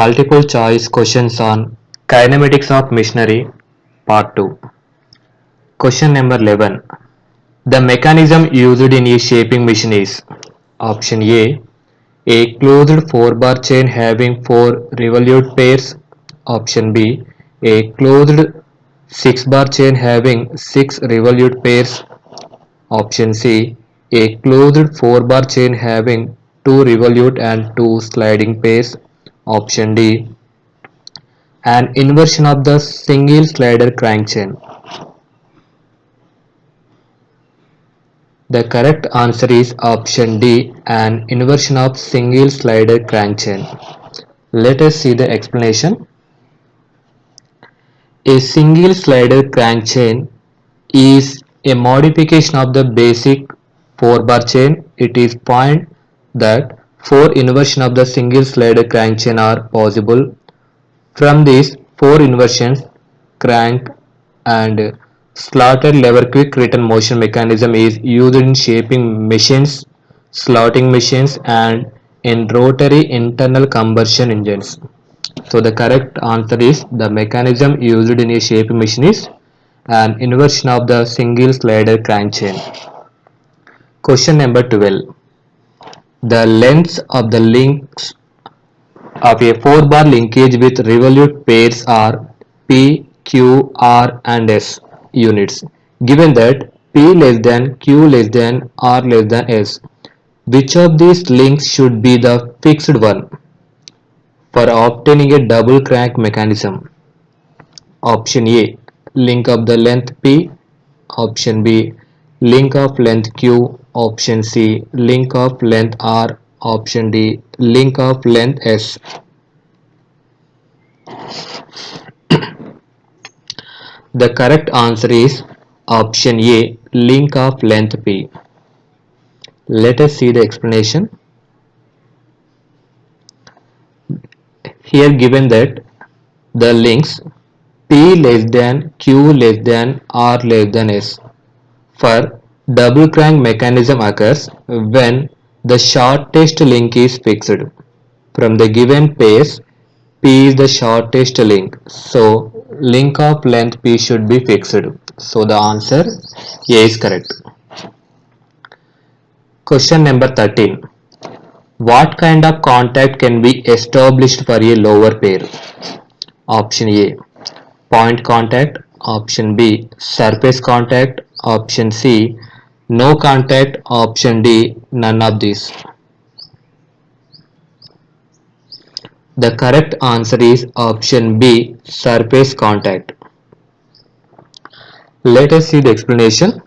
Multiple choice questions on kinematics of machinery, part 2. Question number 11. The mechanism used in a shaping machine is option A closed 4-bar chain having 4 revolute pairs. Option B, a closed 6-bar chain having 6 revolute pairs. Option C, a closed 4-bar chain having 2 revolute and 2 sliding pairs. Option D, an inversion of the single slider crank chain. The correct answer is option D, an inversion of single slider crank chain. Let us see the explanation. A single slider crank chain is a modification of the basic 4-bar chain. It is point that 4 inversions of the single slider crank chain are possible. From these 4 inversions, crank and slotted lever quick return motion mechanism is used in shaping machines, slotting machines and in rotary internal combustion engines. So the correct answer is the mechanism used in a shaping machine is an inversion of the single slider crank chain. Question number 12. The lengths of the links of a 4-bar linkage with revolute pairs are P, Q, R and S units. Given that P less than Q less than R less than S, which of these links should be the fixed one for obtaining a double crank mechanism? Option A, link of the length P. Option B, link of length Q. Option C, link of length R. Option D, link of length S. The correct answer is option A, link of length P. Let us see the explanation. Here given that the links P less than Q less than R less than S for double crank mechanism occurs when the shortest link is fixed. From the given pairs, P is the shortest link, so link of length P should be fixed. So the answer A is correct. Question number 13. What kind of contact can be established for a lower pair? Option A, point contact. Option B, surface contact. Option C, no contact. Option D, none of these. The correct answer is option B, surface contact. Let us see the explanation.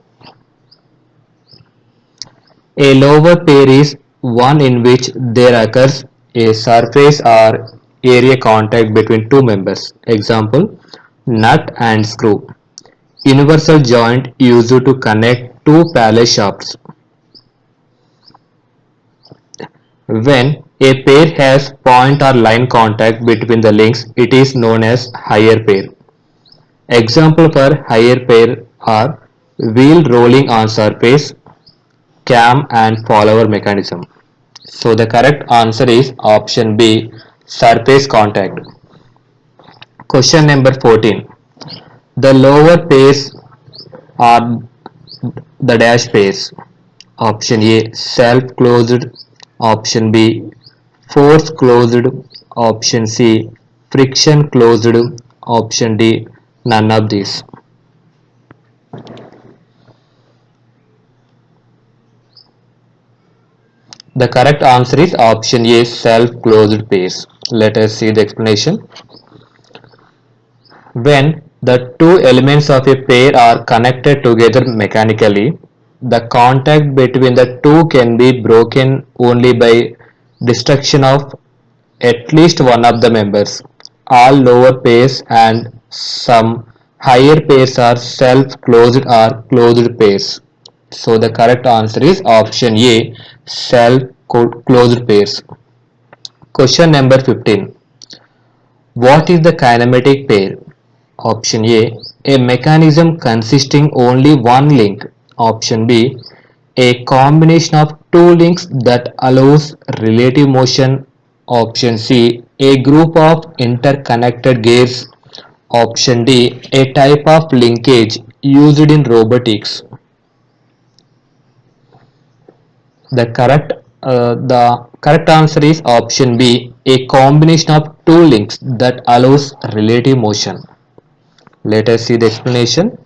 A lower pair is one in which there occurs a surface or area contact between two members. Example, nut and screw. Universal joint used to connect two pallet shafts. When a pair has point or line contact between the links, it is known as higher pair. Example for higher pair are wheel rolling on surface, cam and follower mechanism. So the correct answer is option B, surface contact. Question number 14. The lower pairs are the dash pairs. Option A, self closed. Option B, force closed. Option C, friction closed. Option D, none of these. The correct answer is option A, self-closed pairs. Let us see the explanation. When the two elements of a pair are connected together mechanically, the contact between the two can be broken only by destruction of at least one of the members. All lower pairs and some higher pairs are self-closed or closed pairs. So the correct answer is option A, self-closed pairs. Question number 15. What is the kinematic pair? Option A mechanism consisting only one link. Option B, a combination of two links that allows relative motion. Option C, A group of interconnected gears. Option D. A type of linkage used in robotics. The correct answer is option B. A combination of two links that allows relative motion. Let us see the explanation.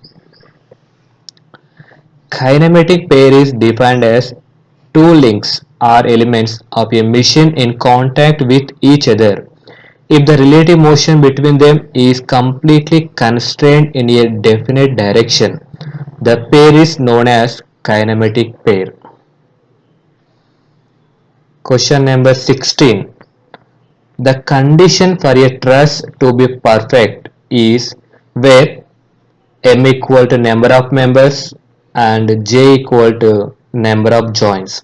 Kinematic pair is defined as two links or elements of a machine in contact with each other if the relative motion between them is completely constrained in a definite direction. The pair is known as kinematic pair. Question number 16. The condition for a truss to be perfect is where m equal to number of members and j equal to number of joints.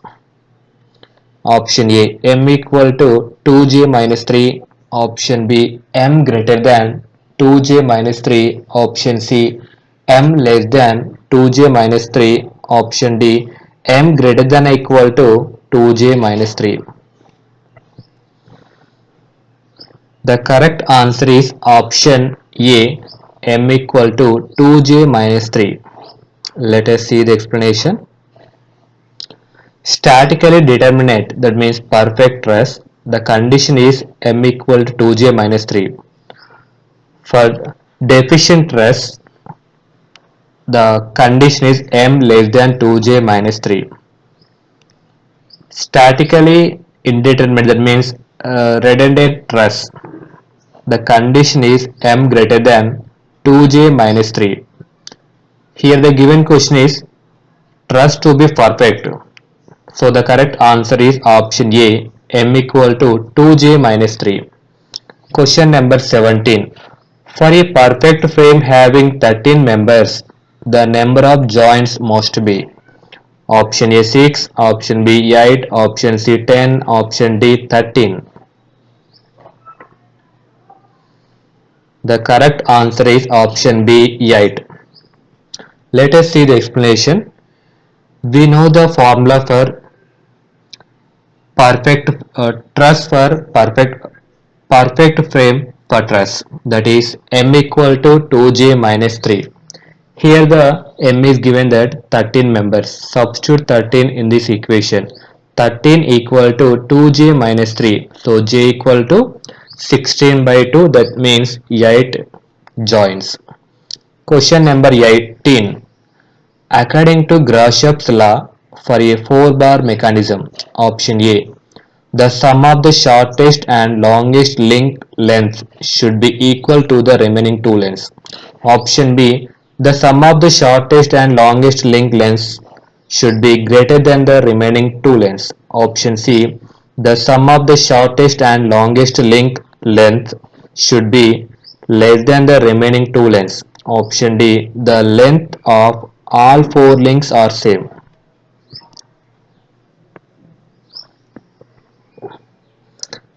Option A, m equal to 2j minus 3. Option B, m greater than 2j minus 3. Option C, m less than 2j minus 3. Option D, m greater than or equal to 2j minus 3. The correct answer is option A, m equal to 2j minus 3. Let us see the explanation. Statically determinate, that means perfect truss, the condition is m equal to 2j minus 3. For deficient truss, the condition is m less than 2j minus 3. Statically indeterminate, that means redundant truss, the condition is m greater than 2j minus 3. Here the given question is truss to be perfect. So the correct answer is option A, m equal to 2j minus 3. Question number 17. For a perfect frame having 13 members, the number of joints must be option A 6, option B 8, option C 10, option D 13. The correct answer is option B 8. Let us see the explanation. We know the formula for perfect truss for perfect frame for truss, that is m equal to 2j minus 3. Here the m is given that 13 members. Substitute 13 in this equation. 13 equal to 2j minus 3. So j equal to 16 by 2, that means 8 joints. Question number 18. According to Grashopp's law for a 4-bar mechanism, option A, the sum of the shortest and longest link lengths should be equal to the remaining two lengths. Option B, the sum of the shortest and longest link lengths should be greater than the remaining two lengths. Option C, the sum of the shortest and longest link length should be less than the remaining two lengths. Option D, the length of all four links are same.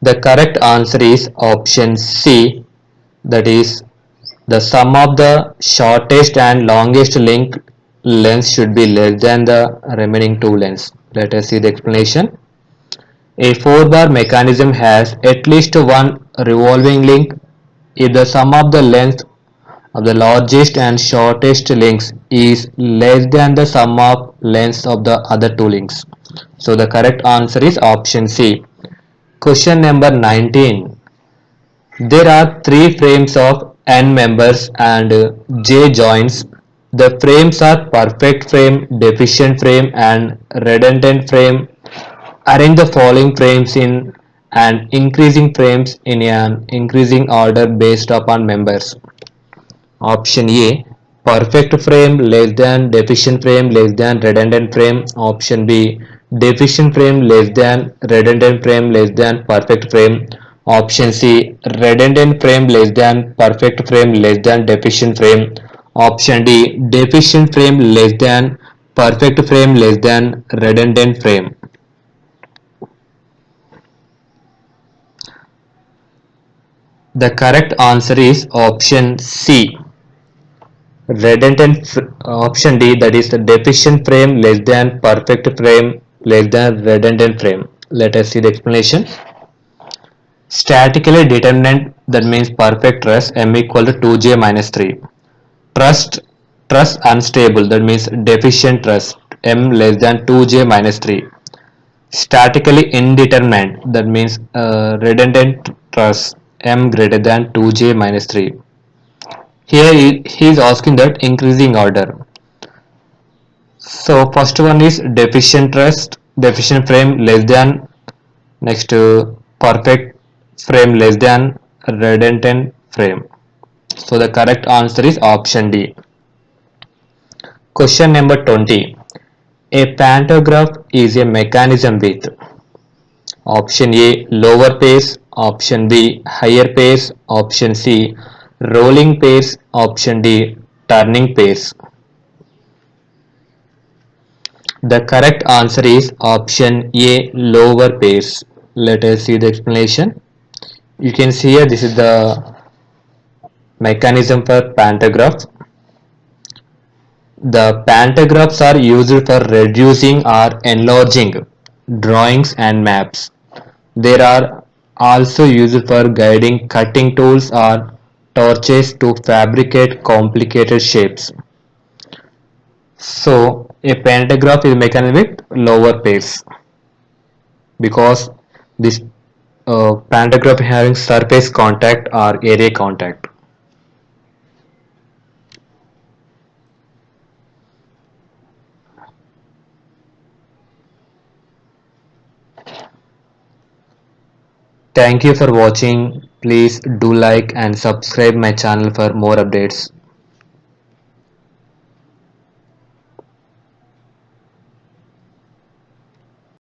The correct answer is option C, that is the sum of the shortest and longest link lengths should be less than the remaining two lengths. Let us see the explanation. A 4-bar mechanism has at least one revolving link if the sum of the length of the largest and shortest links is less than the sum of lengths of the other two links. So the correct answer is option C. Question number 19. There are three frames of n members and j joints. The frames are perfect frame, deficient frame and redundant frame. Arrange the following frames in an increasing frames in an increasing order based upon members. Option A, perfect frame less than deficient frame less than redundant frame. Option B, deficient frame less than redundant frame less than perfect frame. Option C, redundant frame less than perfect frame less than deficient frame. Option D, deficient frame less than perfect frame less than redundant frame. The correct answer is option C, redundant. Option D, that is the deficient frame less than perfect frame less than redundant frame. Let us see the explanation. Statically determinant, that means perfect truss, m equal to 2j minus 3. Trust truss unstable, that means deficient truss, m less than 2j minus 3. Statically indeterminate, that means redundant truss, m greater than 2j minus 3. Here he is asking that increasing order. So first one is deficient truss, deficient frame less than, next perfect frame less than redundant frame. So the correct answer is option D. Question number 20. A pantograph is a mechanism with option A lower pace, option B higher pace, option C rolling pace, option D turning pace. The correct answer is option A lower pace. Let us see the explanation. You can see here this is the mechanism for pantograph. The pantographs are used for reducing or enlarging drawings and maps. They are also used for guiding cutting tools or torches to fabricate complicated shapes. So, a pantograph is mechanism with lower pace because this pantograph having surface contact or area contact. Thank you for watching. Please do like and subscribe my channel for more updates.